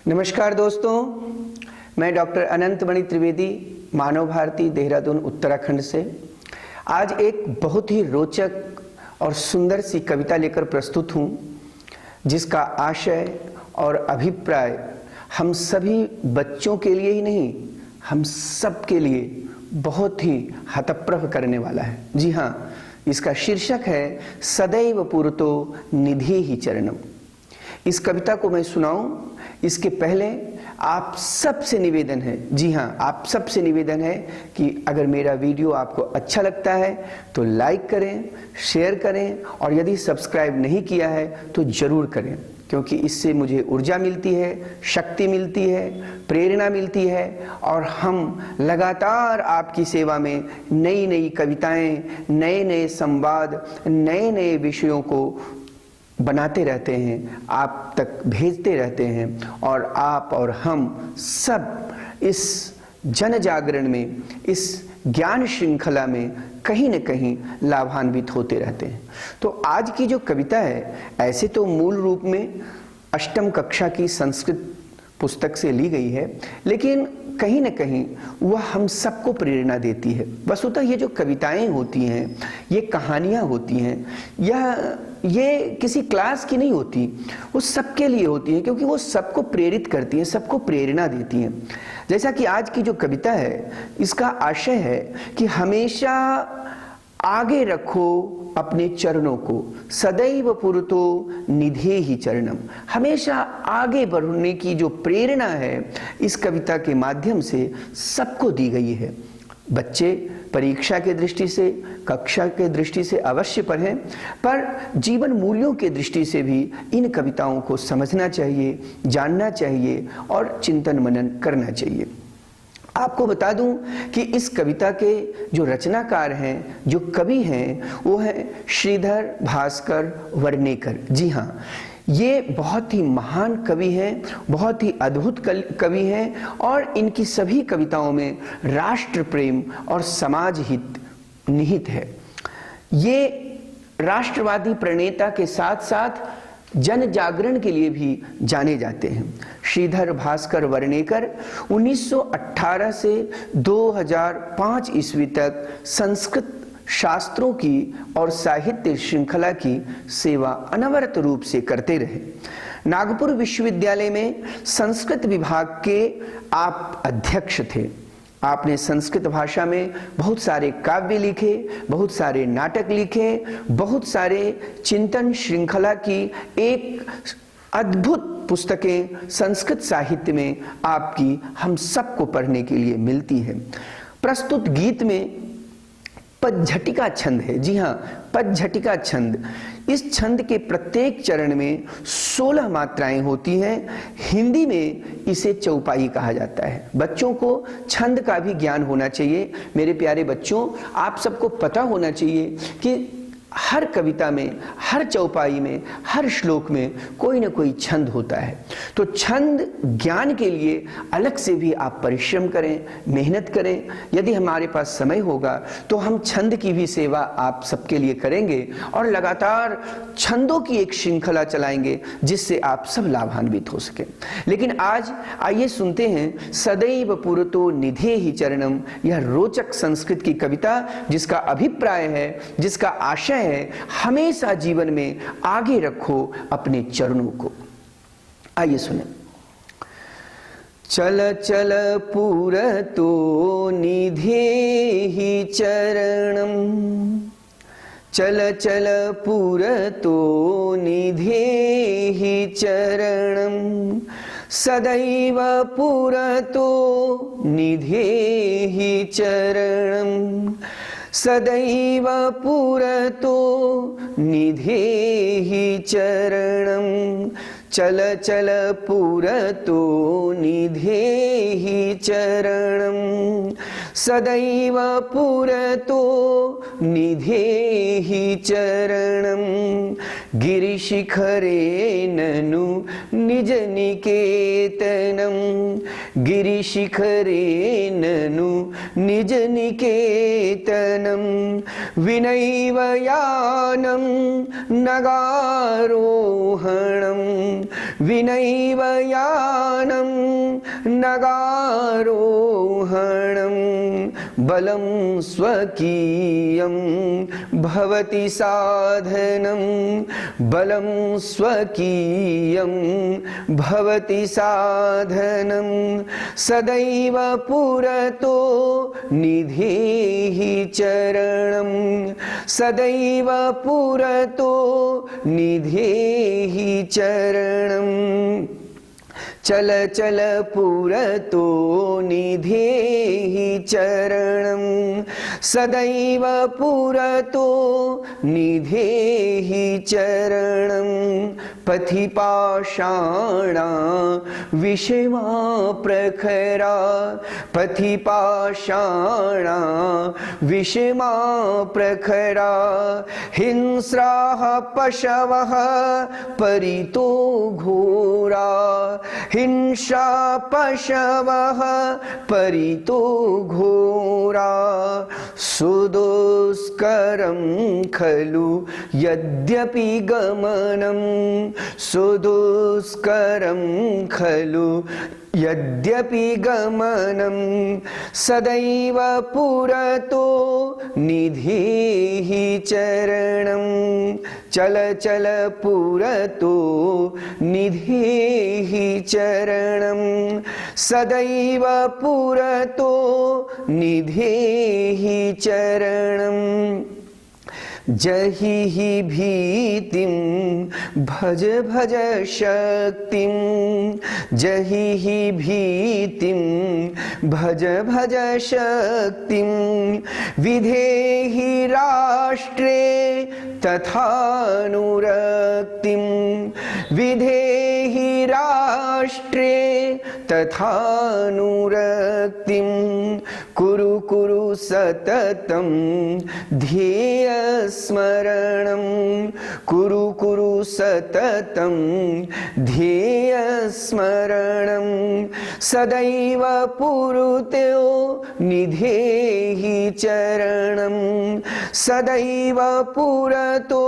नमस्कार दोस्तों, मैं डॉक्टर अनंत मणि त्रिवेदी, मानव भारती, देहरादून, उत्तराखंड से आज एक बहुत ही रोचक और सुंदर सी कविता लेकर प्रस्तुत हूँ, जिसका आशय और अभिप्राय हम सभी बच्चों के लिए ही नहीं, हम सब के लिए बहुत ही हतप्रभ करने वाला है। जी हाँ, इसका शीर्षक है सदैव पुरतो निधि ही चरणम। इस कविता को मैं सुनाऊं इसके पहले आप सबसे निवेदन है, जी हाँ, आप सबसे निवेदन है कि अगर मेरा वीडियो आपको अच्छा लगता है तो लाइक करें, शेयर करें और यदि सब्सक्राइब नहीं किया है तो ज़रूर करें, क्योंकि इससे मुझे ऊर्जा मिलती है, शक्ति मिलती है, प्रेरणा मिलती है और हम लगातार आपकी सेवा में नई नई कविताएं, नए नए संवाद, नए नए विषयों को बनाते रहते हैं, आप तक भेजते रहते हैं और आप और हम सब इस जन जागरण में, इस ज्ञान श्रृंखला में कहीं न कहीं लाभान्वित होते रहते हैं। तो आज की जो कविता है, ऐसे तो मूल रूप में अष्टम कक्षा की संस्कृत पुस्तक से ली गई है, लेकिन कहीं न कहीं वह हम सबको प्रेरणा देती है। वस्तुतः ये जो कविताएं होती हैं, ये कहानियां होती हैं, ये किसी क्लास की नहीं होती, वो सबके लिए होती है, क्योंकि वो सबको प्रेरित करती हैं, सबको प्रेरणा देती हैं। जैसा कि आज की जो कविता है, इसका आशय है कि हमेशा आगे रखो अपने चरणों को, सदैव पुरतो निधे ही चरणम। हमेशा आगे बढ़ने की जो प्रेरणा है, इस कविता के माध्यम से सबको दी गई है। बच्चे परीक्षा के दृष्टि से, कक्षा के दृष्टि से अवश्य पढ़ें, पर जीवन मूल्यों के दृष्टि से भी इन कविताओं को समझना चाहिए, जानना चाहिए और चिंतन मनन करना चाहिए। आपको बता दूं कि इस कविता के जो रचनाकार हैं, जो कवि हैं, वो हैं श्रीधर भास्कर वर्णेकर। जी हाँ, ये बहुत ही महान कवि हैं, बहुत ही अद्भुत कवि हैं और इनकी सभी कविताओं में राष्ट्र प्रेम और समाज हित निहित है। ये राष्ट्रवादी प्रणेता के साथ साथ जन जागरण के लिए भी जाने जाते हैं। श्रीधर भास्कर वर्णेकर 1918 से 2005 ईस्वी तक संस्कृत शास्त्रों की और साहित्य श्रृंखला की सेवा अनवरत रूप से करते रहे। नागपुर विश्वविद्यालय में संस्कृत विभाग के आप अध्यक्ष थे। आपने संस्कृत भाषा में बहुत सारे काव्य लिखे, बहुत सारे नाटक लिखे, बहुत सारे चिंतन श्रृंखला की एक अद्भुत पुस्तकें संस्कृत साहित्य में आपकी हम सबको पढ़ने के लिए मिलती है। प्रस्तुत गीत में पदझटिका छंद है। जी हाँ, पदझटिका छंद। इस छंद के प्रत्येक चरण में 16 मात्राएं होती हैं। हिंदी में इसे चौपाई कहा जाता है। बच्चों को छंद का भी ज्ञान होना चाहिए। मेरे प्यारे बच्चों, आप सबको पता होना चाहिए कि हर कविता में, हर चौपाई में, हर श्लोक में कोई ना कोई छंद होता है। तो छंद ज्ञान के लिए अलग से भी आप परिश्रम करें, मेहनत करें। यदि हमारे पास समय होगा तो हम छंद की भी सेवा आप सबके लिए करेंगे और लगातार छंदों की एक श्रृंखला चलाएंगे, जिससे आप सब लाभान्वित हो सकें। लेकिन आज आइए सुनते हैं सदैव पुरतो निधे ही चरणम, यह रोचक संस्कृत की कविता, जिसका अभिप्राय है, जिसका आशय है, हमेशा जीवन में आगे रखो अपने चरणों को। आइए सुने। चल चल पुरतो निधे ही चरणम, चल चल पुरतो निधे ही चरणम, सदैव पुरतो निधे ही चरणम, सदैव पुरतो निधे ही चरणम, चल चल पुरतो निधे ही चरणम, सदैव पुरतो निधे ही चरणम, गिरिशिखरे ननु निज निकेतनम, गिरिशिखरे ननु निज निकेतनम, विनैव यानं नगारोहणं विनैव यानं नगारोहणं बलं स्वकीयं भवति साधनं बलं स्वकीयं भवति साधनं सदैव पुरतो निधेहि चरणं सदैव पुरतो निधेहि चरणं चल चल पुरतो निधेहि चरणं सदैव पुरतो निधेहि चरणं पथि पाषाणा विषमा प्रखरा पथि पाषाणा विषमा प्रखरा हिंस्राः पशवः परितो घोरा हिंसा पशवः परितो घोरा सुदुष्करं खलु यद्यपि गमनं सुदुष्करं खलु यद्यपि गमनं सदैव पुरतो निधेहि चरणं चल चल पुरतो निधेहि चरणं सदैव पुरतो निधेहि चरणं जहि हि भीतिं भज भज शक्तिं जहि हि भीतिं भज भज शक्तिं विधेहि राष्ट्रे तथानुरक्तिं विधेहि राष्ट्रे तथानुरक्तिं कुरु कुरु सततं ध्येय स्मरणं कुरु कुरु सततं ध्येय स्मरणं सदैव पुरतो निधेहि चरणं सदैव पुरतो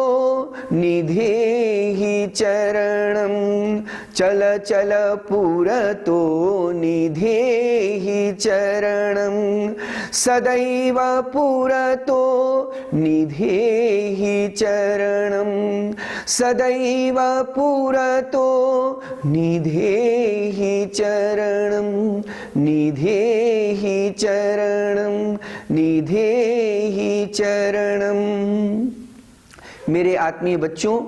निधेहि चरणं चल चल पुरतो निधेहि चरणं सदैव पुरतो निधेहि चरणं सदैव पुरतो निधेहि चरणं निधेहि चरणं निधेहि चरणं। मेरे आत्मीय बच्चों,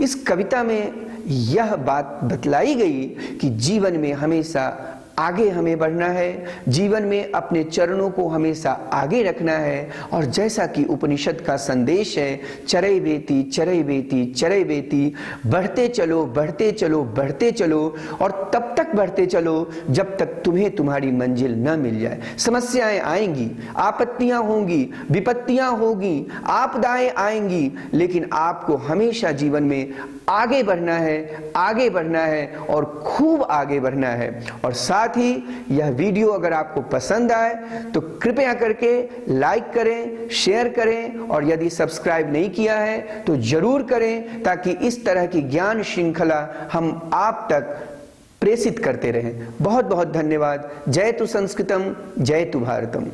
इस कविता में यह बात बतलाई गई कि जीवन में हमेशा आगे हमें बढ़ना है, जीवन में अपने चरणों को हमेशा आगे रखना है। और जैसा कि उपनिषद का संदेश है, चरई बेती चरई बेती चरई बेती, बढ़ते चलो बढ़ते चलो बढ़ते चलो, और तब तक बढ़ते चलो जब तक तुम्हें तुम्हारी मंजिल न मिल जाए। समस्याएं आएंगी, आपत्तियां होंगी, विपत्तियां होगी, आपदाएं आएंगी, लेकिन आपको हमेशा जीवन में आगे बढ़ना है, आगे बढ़ना है और खूब आगे बढ़ना है। और साथ ही यह वीडियो अगर आपको पसंद आए तो कृपया करके लाइक करें, शेयर करें, और यदि सब्सक्राइब नहीं किया है तो जरूर करें, ताकि इस तरह की ज्ञान श्रृंखला हम आप तक प्रेषित करते रहें। बहुत बहुत धन्यवाद। जय तु संस्कृतम, जय तु भारतम।